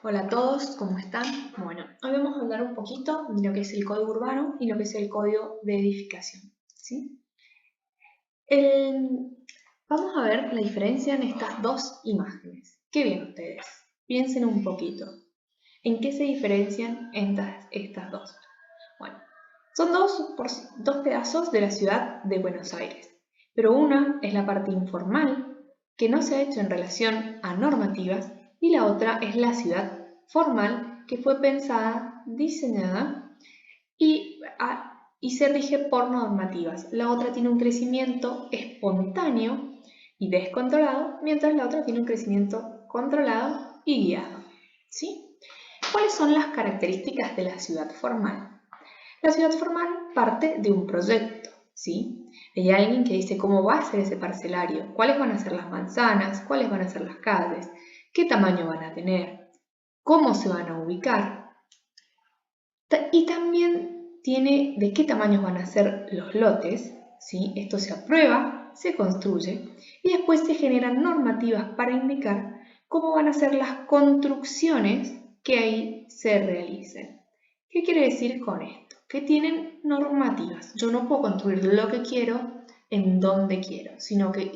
Hola a todos, ¿cómo están? Bueno, hoy vamos a hablar un poquito de lo que es el código urbano y lo que es el código de edificación, ¿sí? Vamos a ver la diferencia en estas dos imágenes. ¿Qué ven ustedes? Piensen un poquito. ¿En qué se diferencian estas dos? Bueno, son dos pedazos de la ciudad de Buenos Aires, pero una es la parte informal, que no se ha hecho en relación a normativas, y la otra es la ciudad formal, que fue pensada, diseñada y se rige por normativas. La otra tiene un crecimiento espontáneo y descontrolado, mientras la otra tiene un crecimiento controlado y guiado, ¿sí? ¿Cuáles son las características de la ciudad formal? La ciudad formal parte de un proyecto, ¿sí? Hay alguien que dice cómo va a ser ese parcelario, cuáles van a ser las manzanas, cuáles van a ser las calles, qué tamaño van a tener, cómo se van a ubicar. Y también tiene de qué tamaños van a ser los lotes, ¿sí? Esto se aprueba, se construye y después se generan normativas para indicar cómo van a ser las construcciones que ahí se realicen. ¿Qué quiere decir con esto? Que tienen normativas. Yo no puedo construir lo que quiero en donde quiero,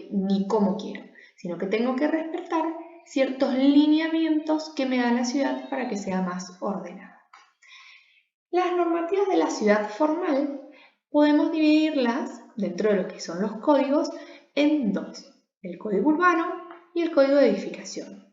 ni cómo quiero, sino que tengo que respetar ciertos lineamientos que me da la ciudad para que sea más ordenada. Las normativas de la ciudad formal podemos dividirlas, dentro de lo que son los códigos, en dos: el código urbano y el código de edificación.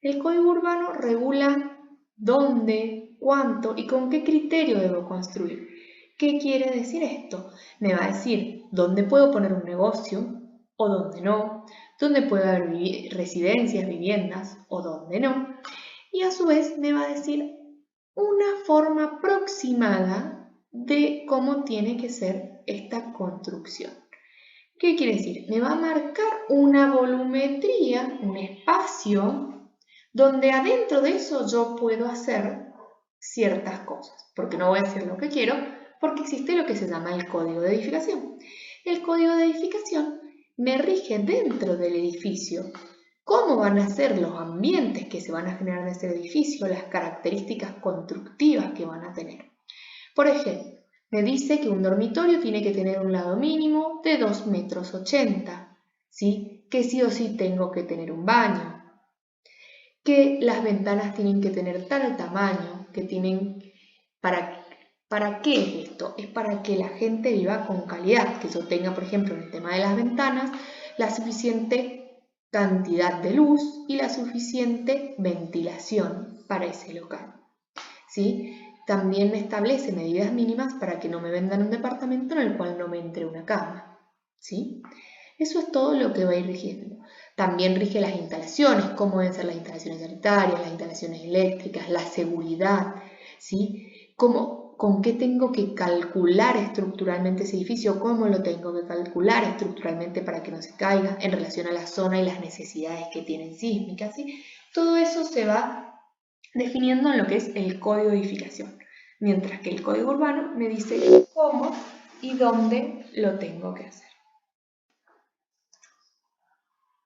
El código urbano regula dónde, cuánto y con qué criterio debo construir. ¿Qué quiere decir esto? Me va a decir dónde puedo poner un negocio o dónde no, dónde puede haber residencias, viviendas o dónde no. Y a su vez me va a decir una forma aproximada de cómo tiene que ser esta construcción. ¿Qué quiere decir? Me va a marcar una volumetría, un espacio, donde adentro de eso yo puedo hacer ciertas cosas, porque no voy a hacer lo que quiero, porque existe lo que se llama el código de edificación. El código de edificación me rige dentro del edificio cómo van a ser los ambientes que se van a generar en ese edificio, las características constructivas que van a tener. Por ejemplo, me dice que un dormitorio tiene que tener un lado mínimo de 2,80 metros, ¿sí? Que sí o sí tengo que tener un baño, que las ventanas tienen que tener tal tamaño, que tienen... ¿Para qué es esto? Es para que la gente viva con calidad, que yo tenga, por ejemplo, en el tema de las ventanas, la suficiente cantidad de luz y la suficiente ventilación para ese local, ¿sí? También me establece medidas mínimas para que no me vendan un departamento en el cual no me entre una cama, ¿sí? Eso es todo lo que va a ir rigiendo. También rige las instalaciones, cómo deben ser las instalaciones sanitarias, las instalaciones eléctricas, la seguridad, ¿sí? ¿Con qué tengo que calcular estructuralmente ese edificio? ¿Cómo lo tengo que calcular estructuralmente para que no se caiga en relación a la zona y las necesidades que tienen sísmicas, ¿sí? Todo eso se va definiendo en lo que es el código de edificación, mientras que el código urbano me dice cómo y dónde lo tengo que hacer.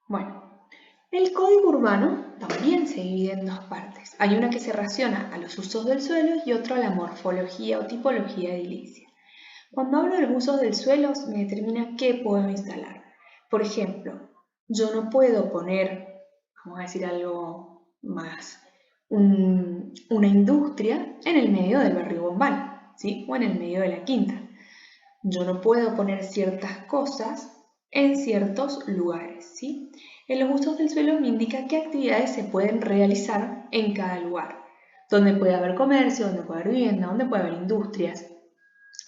Bueno, el código urbano también se divide en dos partes. Hay una que se relaciona a los usos del suelo y otra a la morfología o tipología edilicia. Cuando hablo de los usos del suelo, me determina qué puedo instalar. Por ejemplo, yo no puedo poner, vamos a decir algo más, una industria en el medio del barrio Bombal, ¿sí? O en el medio de la Quinta. Yo no puedo poner ciertas cosas en ciertos lugares, ¿sí? En los usos del suelo me indica qué actividades se pueden realizar en cada lugar. Dónde puede haber comercio, dónde puede haber vivienda, dónde puede haber industrias.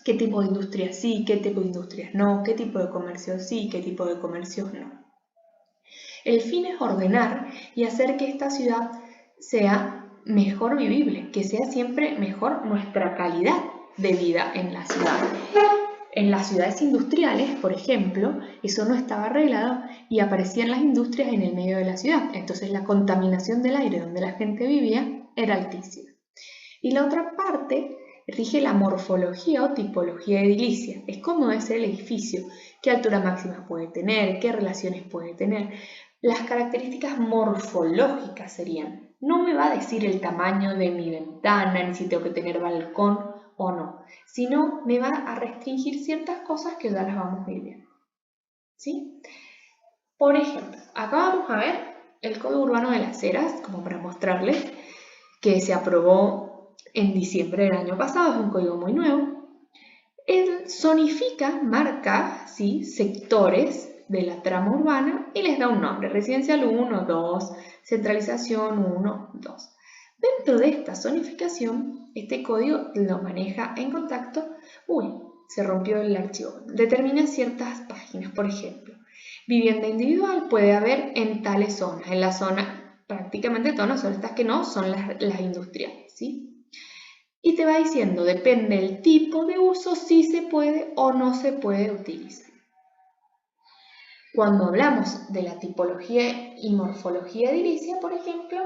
¿Qué tipo de industrias sí, qué tipo de industrias no? ¿Qué tipo de comercios sí, qué tipo de comercios no? El fin es ordenar y hacer que esta ciudad sea mejor vivible, que sea siempre mejor nuestra calidad de vida en la ciudad. En las ciudades industriales, por ejemplo, eso no estaba arreglado y aparecían las industrias en el medio de la ciudad. Entonces la contaminación del aire donde la gente vivía era altísima. Y la otra parte rige la morfología o tipología edilicia. Es cómo debe ser el edificio, qué altura máxima puede tener, qué relaciones puede tener. Las características morfológicas serían, no me va a decir el tamaño de mi ventana, ni si tengo que tener balcón o no, sino me va a restringir ciertas cosas que ya las vamos a ir viendo, ¿sí? Por ejemplo, acá vamos a ver el Código Urbano de las Heras, como para mostrarles que se aprobó en diciembre del año pasado, es un código muy nuevo. Él zonifica, marca, ¿sí?, sectores de la trama urbana y les da un nombre, residencial 1, 2, centralización 1, 2. Dentro de esta zonificación, este código lo maneja en contacto. Se rompió el archivo. Determina ciertas páginas, por ejemplo. Vivienda individual puede haber en tales zonas, en la zona, prácticamente todas las zonas que no son las industriales, ¿sí? Y te va diciendo, depende del tipo de uso, si se puede o no se puede utilizar. Cuando hablamos de la tipología y morfología edilicia, por ejemplo,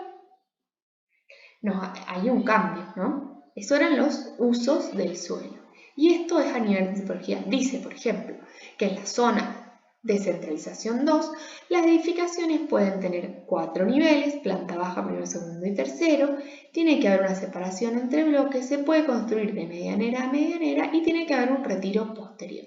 hay un cambio, ¿no? Eso eran los usos del suelo. Y esto es a nivel de tipología. Dice, por ejemplo, que en la zona de centralización 2, las edificaciones pueden tener 4 niveles, planta baja, primero, segundo y tercero, tiene que haber una separación entre bloques, se puede construir de medianera a medianera y tiene que haber un retiro posterior.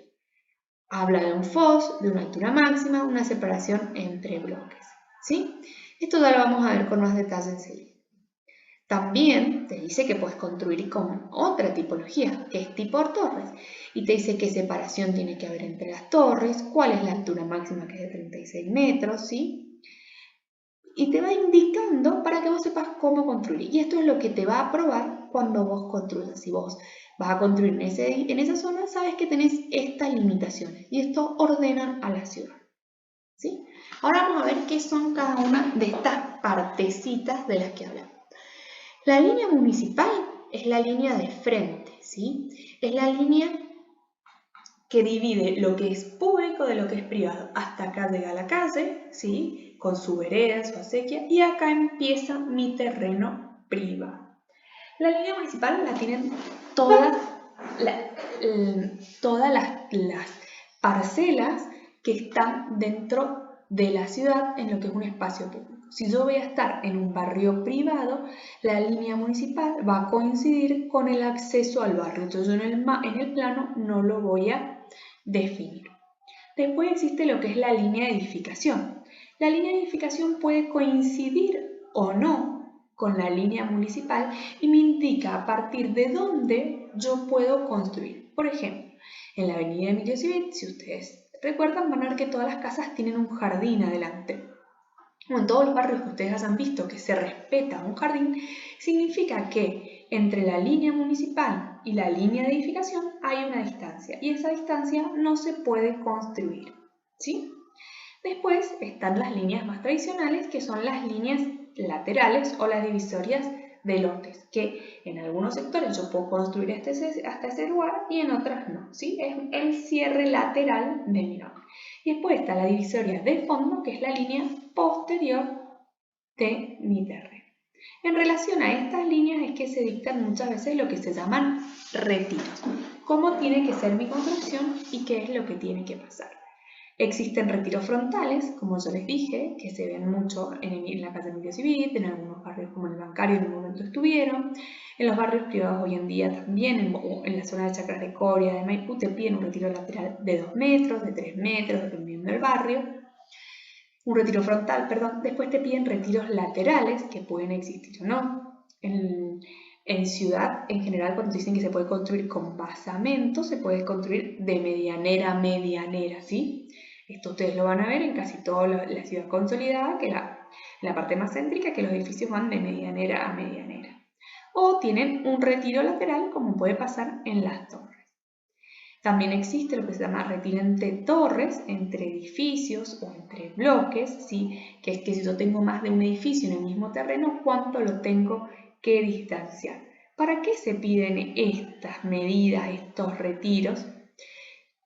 Habla de un FOS, de una altura máxima, una separación entre bloques, ¿sí? Esto ya lo vamos a ver con más detalle enseguida. También te dice que puedes construir con otra tipología, que es tipo torres, y te dice qué separación tiene que haber entre las torres, cuál es la altura máxima, que es de 36 metros, ¿sí? Y te va indicando para que vos sepas cómo construir. Y esto es lo que te va a probar cuando vos construyas. Si vos vas a construir en esa zona, sabes que tenés estas limitaciones, y esto ordenan a la ciudad, ¿sí? Ahora vamos a ver qué son cada una de estas partecitas de las que hablamos. La línea municipal es la línea de frente, ¿sí? Es la línea que divide lo que es público de lo que es privado. Hasta acá llega la calle, ¿sí?, con su vereda, su acequia, y acá empieza mi terreno privado. La línea municipal la tienen todas las parcelas que están dentro de la ciudad en lo que es un espacio público. Si yo voy a estar en un barrio privado, la línea municipal va a coincidir con el acceso al barrio. Entonces yo en el plano no lo voy a definir. Después existe lo que es la línea de edificación. La línea de edificación puede coincidir o no con la línea municipal y me indica a partir de dónde yo puedo construir. Por ejemplo, en la avenida Emilio Civit, si ustedes recuerdan, van a ver que todas las casas tienen un jardín adelante. En todos los barrios que ustedes hayan visto que se respeta un jardín, significa que entre la línea municipal y la línea de edificación hay una distancia y esa distancia no se puede construir, ¿sí? Después están las líneas más tradicionales, que son las líneas laterales o las divisorias de lotes, que en algunos sectores yo puedo construir hasta ese lugar y en otros no, ¿sí? Es el cierre lateral de mi lote. Y después está la divisoria de fondo, que es la línea posterior de mi terreno. En relación a estas líneas es que se dictan muchas veces lo que se llaman retiros. Cómo tiene que ser mi construcción y qué es lo que tiene que pasar. Existen retiros frontales, como yo les dije, que se ven mucho en la calle Emilio Civit, en algunos barrios como el Bancario en un momento estuvieron, en los barrios privados hoy en día también, en la zona de Chacras de Coria, de Maipú, te piden un retiro lateral de 2 metros, de 3 metros, dependiendo del barrio. Un retiro frontal, perdón. Después te piden retiros laterales, que pueden existir o no. En ciudad, en general, cuando dicen que se puede construir con basamento, se puede construir de medianera a medianera, ¿sí? Esto ustedes lo van a ver en casi toda la ciudad consolidada, que la parte más céntrica, que los edificios van de medianera a medianera. O tienen un retiro lateral, como puede pasar en las torres. También existe lo que se llama retiro entre torres, entre edificios o entre bloques, ¿sí? Que es que si yo tengo más de un edificio en el mismo terreno, ¿cuánto lo tengo que distanciar? ¿Para qué se piden estas medidas, estos retiros?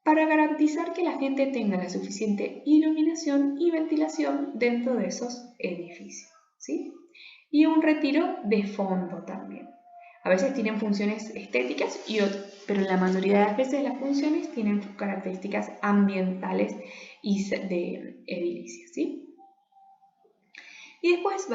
Para garantizar que la gente tenga la suficiente iluminación y ventilación dentro de esos edificios, ¿sí? Y un retiro de fondo también. A veces tienen funciones estéticas, pero la mayoría de las veces las funciones tienen características ambientales y de edilicia, ¿sí? Y después,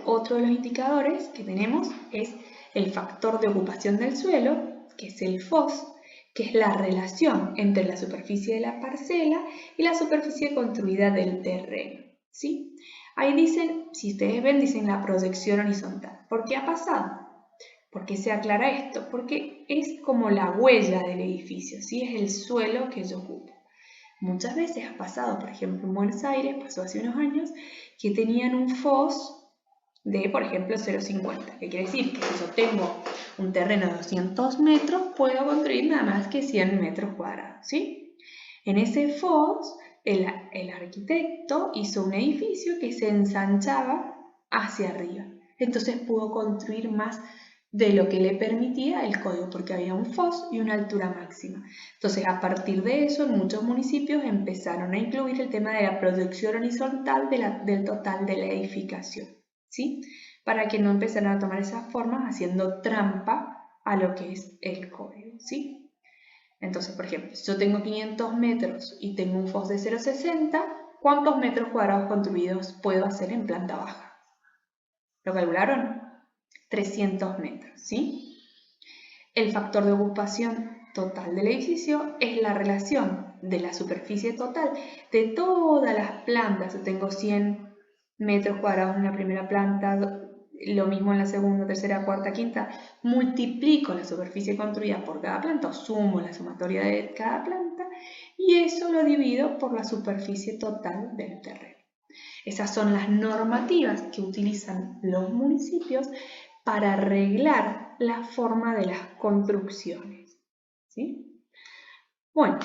otro de los indicadores que tenemos es el factor de ocupación del suelo, que es el FOS, que es la relación entre la superficie de la parcela y la superficie construida del terreno, ¿sí? Ahí dicen, si ustedes ven, dicen la proyección horizontal. ¿Por qué ha pasado? ¿Por qué se aclara esto? Porque es como la huella del edificio, ¿sí? Es el suelo que yo ocupo. Muchas veces ha pasado, por ejemplo, en Buenos Aires, pasó hace unos años, que tenían un FOS de, por ejemplo, 0,50, que quiere decir que si yo tengo un terreno de 200 metros, puedo construir nada más que 100 metros cuadrados, ¿sí? En ese FOS, el arquitecto hizo un edificio que se ensanchaba hacia arriba. Entonces pudo construir más de lo que le permitía el código, porque había un FOS y una altura máxima. Entonces, a partir de eso, en muchos municipios empezaron a incluir el tema de la proyección horizontal del total de la edificación, ¿sí? Para que no empezaran a tomar esas formas haciendo trampa a lo que es el código, ¿sí? Entonces, por ejemplo, si yo tengo 500 metros y tengo un FOS de 0,60, ¿cuántos metros cuadrados construidos puedo hacer en planta baja? ¿Lo calcularon? 300 metros, ¿sí? El factor de ocupación total del edificio es la relación de la superficie total de todas las plantas. Yo tengo 100 metros cuadrados en la primera planta, lo mismo en la segunda, tercera, cuarta, quinta. Multiplico la superficie construida por cada planta, o sumo la sumatoria de cada planta, y eso lo divido por la superficie total del terreno. Esas son las normativas que utilizan los municipios para arreglar la forma de las construcciones, ¿sí? Bueno,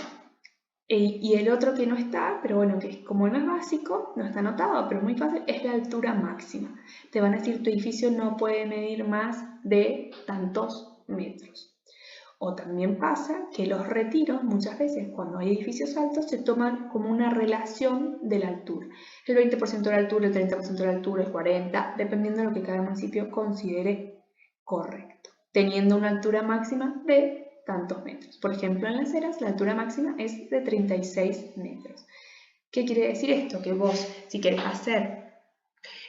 y el otro que no está, pero bueno, que es como el más básico, no está anotado, pero muy fácil, es la altura máxima. Te van a decir tu edificio no puede medir más de tantos metros. O también pasa que los retiros, muchas veces cuando hay edificios altos, se toman como una relación de la altura. El 20% de la altura, el 30% de la altura, el 40%, dependiendo de lo que cada municipio considere correcto, teniendo una altura máxima de tantos metros. Por ejemplo, en Las Heras la altura máxima es de 36 metros. ¿Qué quiere decir esto? Que vos, si querés hacer,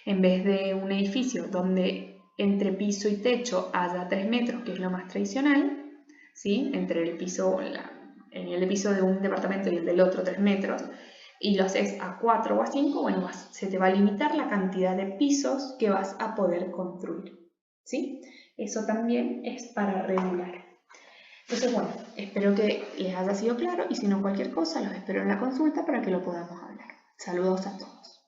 en vez de un edificio donde entre piso y techo haya 3 metros, que es lo más tradicional, ¿sí? Entre el piso, en el piso de un departamento y el del otro 3 metros, y lo haces a 4 o a 5, bueno, se te va a limitar la cantidad de pisos que vas a poder construir, ¿sí? Eso también es para regular. Entonces, bueno, espero que les haya sido claro y si no cualquier cosa, los espero en la consulta para que lo podamos hablar. Saludos a todos.